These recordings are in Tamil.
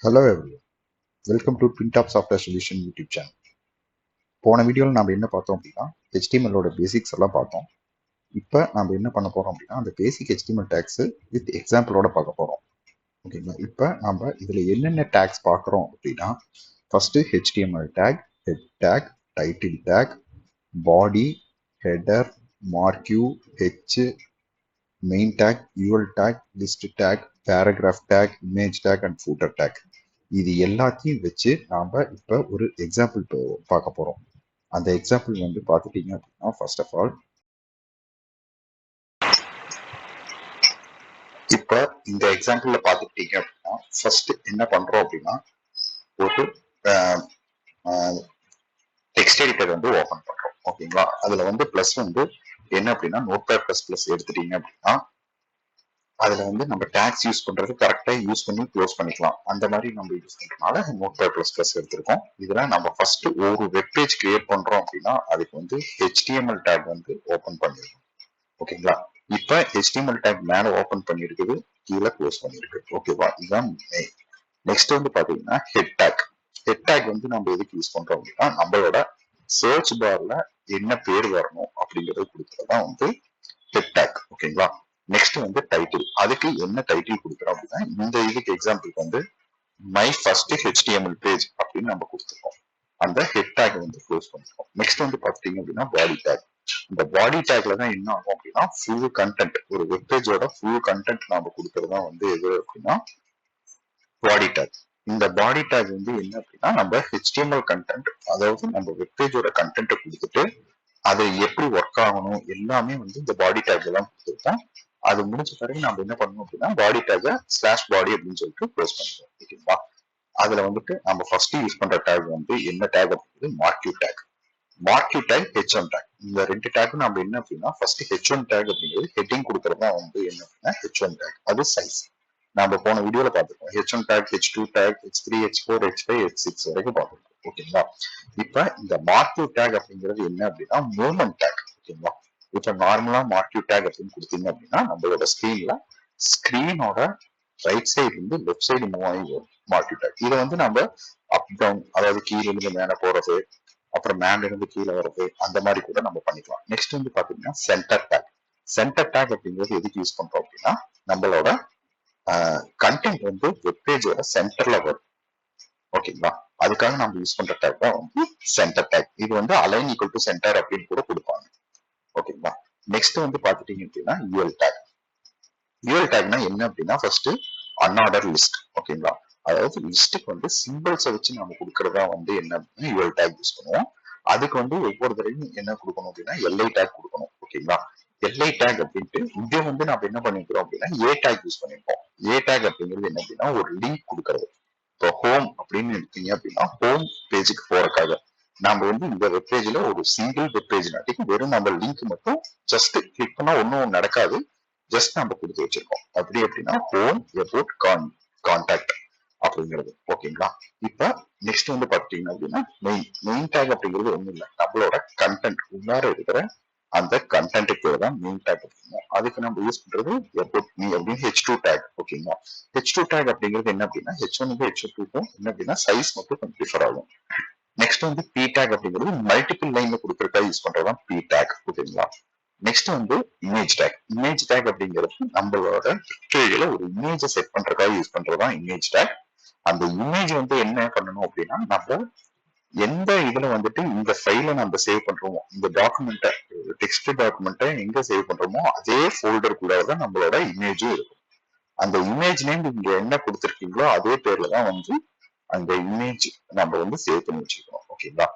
Hello everyone. Welcome to Twintop Software Solution YouTube channel. போன வீடியோவில் நம்ம என்ன பார்த்தோம் அப்படின்னா HTML-ஓட பேசிக்ஸ் எல்லாம் பார்த்தோம். இப்போ நம்ம என்ன பண்ண போறோம் அப்படின்னா அந்த பேசிக் HTML டேக்ஸ் வித் எக்ஸாம்பிளோட பார்க்க போறோம். ஓகேங்களா? இப்போ நம்ம இதில் என்னென்ன டேக்ஸ் பார்க்குறோம் அப்படின்னா first HTML take, head take, title take, body, header, marquee, H, main take, UL take, list take, paragraph take, image take and footer take. இது எல்லாத்தையும் வச்சு நாம இப்ப ஒரு எக்ஸாம்பிள் பார்க்க போறோம். அந்த எக்ஸாம்பிள் வந்து பார்த்துட்டீங்க அப்படின்னா ஃபர்ஸ்ட் ஆஃப் ஆல் இப்ப இந்த எக்ஸாம்பிள்ல பார்த்துட்டீங்க அப்படின்னா ஃபர்ஸ்ட் என்ன பண்றோம் அப்படின்னா ஒரு டெக்ஸ்ட் எடிட்டர் வந்து ஓபன் பண்றோம். ஓகேங்களா? அதுல வந்து பிளஸ் வந்து என்ன அப்படின்னா நோட்பேட் பிளஸ் பிளஸ் எடுத்துட்டீங்க அப்படின்னா அதுல வந்து நம்ம டேக்ஸ் யூஸ் பண்றது கரெக்டா யூஸ் பண்ணி க்ளோஸ் பண்ணிக்கலாம். அந்த மாதிரி நம்ம யூஸ் பண்றதுனால நோட்பேட் பிளஸ் பிளஸ் எடுத்திருக்கோம். இதுல நம்ம ஃபர்ஸ்ட் ஒரு வெப்பேஜ் கிரியேட் பண்றோம் அப்படின்னா அதுக்கு வந்து HTML டேக் வந்து ஓபன் பண்ணிருக்கோம். ஓகேங்களா? இப்ப HTML டேக் மேல ஓபன் பண்ணிருக்குது, கீழே க்ளோஸ் பண்ணிருக்கு. ஓகேவா? இதுதான் நெக்ஸ்ட் வந்து பாத்தீங்கன்னா ஹெட் டேக். ஹெட் டேக் வந்து நம்ம எதுக்கு யூஸ் பண்றோம் அப்படின்னா நம்மளோட சர்ச் பார்ல என்ன பேர் வரணும் அப்படிங்கறது கொடுக்கறதுதான் வந்து ஹெட் டேக். ஓகேங்களா? நெக்ஸ்ட் வந்து டைட்டில். அதுக்கு என்ன டைட்டில் கொடுக்குறோம் அப்படின்னா இந்த இதுக்கு எக்ஸாம்பிளுக்கு வந்து மை ஃபர்ஸ்ட் HTML பேஜ் அப்படின்னு நம்ம கொடுத்துருக்கோம். அந்த ஹெட் டேக் வந்து க்ளோஸ் பண்ணிருக்கோம். நெக்ஸ்ட் வந்து பாத்தீங்க அப்படின்னா பாடி டேக். இந்த பாடி டேக்ல தான் என்ன ஆகும் அப்படின்னா ஃபுல் கண்டென்ட், ஒரு வெப்பேஜோட ஃபுல் கண்டென்ட் நம்ம கொடுக்கறதா வந்து எது அப்படின்னா பாடி டேக். இந்த பாடி டேக் வந்து என்ன அப்படின்னா நம்ம HTML கண்டென்ட், அதாவது நம்ம வெப்பேஜோட கண்டென்ட்டை கொடுத்துட்டு அது எப்படி ஒர்க் ஆகணும் எல்லாமே வந்து இந்த பாடி டேக்ல தான் கொடுத்துருக்கோம். அது முடிஞ்ச பிறகு நம்ம என்ன பண்ணணும் அப்படின்னா பாடி டேக ஸ்லாஷ் பாடி அப்படின்னு சொல்லிட்டு க்ளோஸ் பண்ணிடுவோம். ஓகேங்களா? அதுல வந்துட்டு நம்ம ஃபர்ஸ்ட் யூஸ் பண்ற டேக் வந்து என்ன டேக் அப்படிங்கிறது marquee take. Marquee take, H1 take. இந்த ரெண்டு டேக்கும் நம்ம என்ன அப்படின்னா ஃபர்ஸ்ட் H1 டேக் அப்படிங்கிறது ஹெட்டிங் கொடுக்கறதா வந்து என்ன அப்படின்னா H1 டேக். அது சைஸ். நம்ம போன வீடியோல பார்த்துருக்கோம். H1 take, H2 take, H3, H4, H5, H6 வரைக்கும் பார்த்துருக்கோம். ஓகேங்களா? இப்ப இந்த மார்க்யூ டேக் அப்படிங்கிறது என்ன அப்படின்னா மூவ்மெண்ட் டேக். ஓகேங்களா? இப்ப நார்மலா மார்க்யூ டேக் அப்படின்னு கொடுத்தீங்க அப்படின்னா நம்மளோட ஸ்கிரீனோட ரைட் சைடு இருந்து லெஃப்ட் சைடு மூவ் ஆகி வரும் மார்க்யூ டேக். இதை வந்து நம்ம அப் டவுன், அதாவது கீழே இருந்து மேல போறது, அப்புறம் மேல இருந்து கீழே வர்றது, அந்த மாதிரி கூட நம்ம பண்ணிக்கலாம். நெக்ஸ்ட் வந்து பாத்தீங்கன்னா சென்டர் டேக். சென்டர் டேக் அப்படிங்கிறது எதுக்கு யூஸ் பண்றோம் அப்படின்னா நம்மளோட கண்டென்ட் வந்து வெப்பேஜோட சென்டர்ல வரும். ஓகேங்களா? அதுக்காக நம்ம யூஸ் பண்ற டேக் தான் வந்து சென்டர் டேக். இது வந்து அலைன் ஈக்குவல் டு சென்டர் அப்படின்னு கூட கொடுப்பாங்க. ஓகேங்களா? நெக்ஸ்ட் வந்து பாத்துட்டீங்க அப்படின்னா யூஎல் டேக். யூஎல் டேக்னா என்ன அப்படின்னா ஃபர்ஸ்ட் அன்ஆர்டர் லிஸ்ட். ஓகேங்களா? அதாவது லிஸ்ட்டுக்கு வந்து சிம்பிள்ஸை வச்சு நம்ம கொடுக்கறதா வந்து என்ன அப்படின்னா யூஎல் டேக் யூஸ் பண்ணுவோம். அதுக்கு வந்து ஒவ்வொரு தடவையும் என்ன கொடுக்கணும் அப்படின்னா எல்ஐ டேக் கொடுக்கணும். ஓகேங்களா? எல்ஐ டேக் அப்படின்ட்டு இங்க வந்து நம்ம என்ன பண்ணிக்கிறோம் அப்படின்னா ஏ டேக் யூஸ் பண்ணிருக்கோம். ஏ டேக் அப்படிங்கிறது என்ன அப்படின்னா ஒரு லிங்க் கொடுக்கறது. இப்போ ஹோம் அப்படின்னு எடுத்தீங்க அப்படின்னா ஹோம் பேஜுக்கு போறதுக்காக நாம வந்து இந்த வெப்பேஜ்ல ஒரு சிங்கிள் வெப்பேஜ் நாட்டிக்கு வெறும் நம்ம லிங்க் மட்டும் ஜஸ்ட் கிளிக் பண்ணா ஒன்னும் நடக்காது, ஜஸ்ட் நம்ம கொடுத்து வச்சிருக்கோம். அப்படி அப்படின்னா ஹோம் அபவுட் கான்டாக்ட் அப்படிங்கிறது. ஓகேங்களா? இப்ப நெக்ஸ்ட் வந்து பாத்தீங்கன்னா அப்படின்னா மெயின் டேக் அப்படிங்கிறது ஒண்ணும் இல்லை, நம்மளோட கண்டென்ட் உள்ளார இருக்கிற அந்த கண்டென்ட்டுக்கு தான் மெயின் டேக் அப்படிங்கும். அதுக்கு நம்ம யூஸ் பண்றது about me அப்படின்னு H2 டேக். ஓகேங்களா? H2 டேக் அப்படிங்கிறது என்ன அப்படின்னா H1 H2க்கும் என்ன அப்படின்னா சைஸ் மட்டும் கொஞ்சம் டிஃபர் ஆகும். நெக்ஸ்ட் வந்து P டேக் அப்படிங்கிறது மல்டிபிள் லைன்ல கொடுக்கறதுக்காக யூஸ் பண்றதுதான் P டேக். ஓகேங்களா? நெக்ஸ்ட் வந்து இமேஜ் டேக். இமேஜ் டேக் அப்படிங்கிறது நம்மளோட பிக்சர்ல ஒரு இமேஜை செட் பண்றதுக்காக யூஸ் பண்றதுதான் இமேஜ் டேக். அந்த இமேஜ் வந்து என்ன பண்ணணும் அப்படின்னா நம்ம எந்த இதுல வந்துட்டு இந்த ஃபைலை நம்ம சேவ் பண்றோமோ, இந்த டாக்குமெண்ட்டை, டெக்ஸ்ட் டாக்குமெண்ட்டை எங்க சேவ் பண்றோமோ அதே ஃபோல்டருக்குள்ளதான் நம்மளோட இமேஜும் இருக்கும். அந்த இமேஜ் நேம் இங்க என்ன கொடுத்துருக்கீங்களோ அதே பேர்ல தான் வந்து அந்த இமேஜ் நம்ம வந்து சேவ் பண்ணி வச்சுக்கணும். ஓகேங்களா?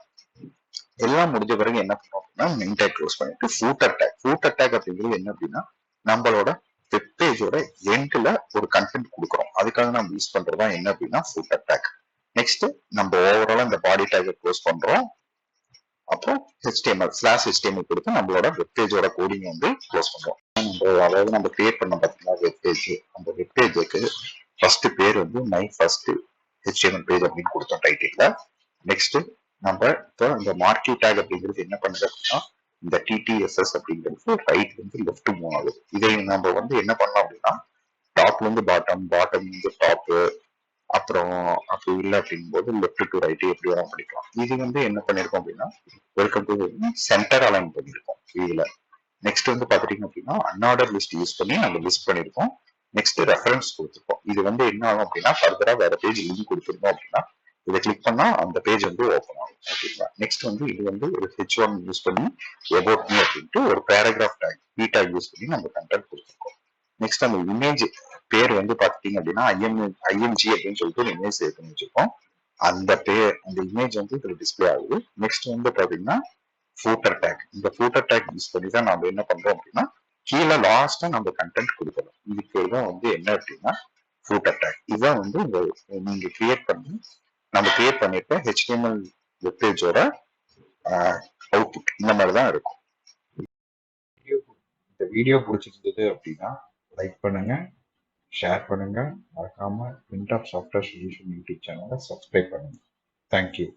எல்லாம் முடிஞ்ச பிறகு என்ன பண்ணோம் அப்படின்னா மெயின் டேக் க்ளோஸ் பண்ணிட்டு ஃபூட்டர் டேக். ஃபூட்டர் டேக் அப்படிங்கிறது என்ன அப்படின்னா நம்மளோட வெப் பேஜோட எண்ட்ல ஒரு கண்டென்ட் கொடுக்குறோம். அதுக்காக நம்ம யூஸ் பண்றதுதான் என்ன அப்படின்னா ஃபூட்டர் டேக். நெக்ஸ்ட் நம்ம ஓவராலா இந்த பாடி டேக்கை க்ளோஸ் பண்றோம். அப்புறம் HTML கொடுத்து நம்மளோட வெப்பேஜோட கோடிங் வந்து க்ளோஸ் பண்றோம். அதாவது நம்ம கிரியேட் பண்ண பார்த்தீங்கன்னா வெப்பேஜ், அந்த வெப்பேஜுக்கு ஃபர்ஸ்ட் பேர் வந்து மை ஃபர்ஸ்ட் HTML பேஜ் அப்படின்னு கொடுத்தோம் டைட்டில்ல. நெக்ஸ்ட் நம்ம இப்போ இந்த மார்க்யூ டேக் அப்படிங்கிறது என்ன பண்ணுது அப்படின்னா இந்த TTSS அப்படிங்கிறது ரைட்ல இருந்து லெஃப்ட் மூவ் ஆகுது. இதை நம்ம வந்து என்ன பண்ணலாம் அப்படின்னா டாப்ல இருந்து பாட்டம், பாட்டம்ல இருந்து டாப், அப்புறம் அப்படி இல்லை அப்படிங்கும் போது லெஃப்ட் டு ரைட் எப்படி வேணாலும் படிக்கலாம். இது வந்து என்ன பண்ணிருக்கோம் அப்படின்னா வெல்கம் டு சென்டர் அலைன் பண்ணிருக்கோம் இதுல. நெக்ஸ்ட் வந்து பாத்துட்டீங்க அப்படின்னா அன்ஆர்டர் லிஸ்ட் யூஸ் பண்ணி நம்ம லிஸ்ட் பண்ணிருக்கோம். நெக்ஸ்ட் ரெஃபரன்ஸ் கொடுத்துருக்கோம். இது வந்து என்ன ஆகும் அப்படின்னா ஃபர்தரா வேற பேஜ் லிங்க் கொடுத்துருக்கோம் அப்படின்னா இதை கிளிக் பண்ணா அந்த பேஜ் வந்து ஓப்பன் ஆகும். ஓகேங்களா. நெக்ஸ்ட் வந்து இது வந்து ஒரு H1 யூஸ் பண்ணி about me அப்படின்ட்டு ஒரு பேராகிராஃப் டேக் டேக் யூஸ் பண்ணி நம்ம கண்டென்ட் கொடுத்துருக்கோம். நெக்ஸ்ட் அந்த இமேஜ் பேர் வந்து பாத்துட்டீங்க அப்படின்னா ஐஎம்ஜி அப்படின்னு சொல்லிட்டு ஒரு இமேஜ் சேவ் பண்ணி வச்சிருக்கோம். அந்த இமேஜ் வந்து இதுல டிஸ்பிளே ஆகுது. நெக்ஸ்ட் வந்து பாத்தீங்கன்னா ஃபூட்டர் டேக். இந்த ஃபூட்டர் டேக் யூஸ் பண்ணி தான் நம்ம என்ன பண்றோம் அப்படின்னா கீழே லாஸ்டா நம்ம கண்டென்ட் கொடுக்கணும். இதுக்கு தான் வந்து என்ன அப்படின்னா ஃபூட்டர் டேக். இதுதான் வந்து நீங்க நம்ம கிரியேட் பண்ணிருக்க HTML வெப்பேஜோட அவுட்புட் இந்த மாதிரி தான் இருக்கும். இந்த வீடியோ பிடிச்சிருந்தது அப்படின்னா லைக் பண்ணுங்க, ஷேர் பண்ணுங்க, மறக்காம print of software solution YouTube சேனலை சப்ஸ்கிரைப் பண்ணுங்க. தேங்க்யூ.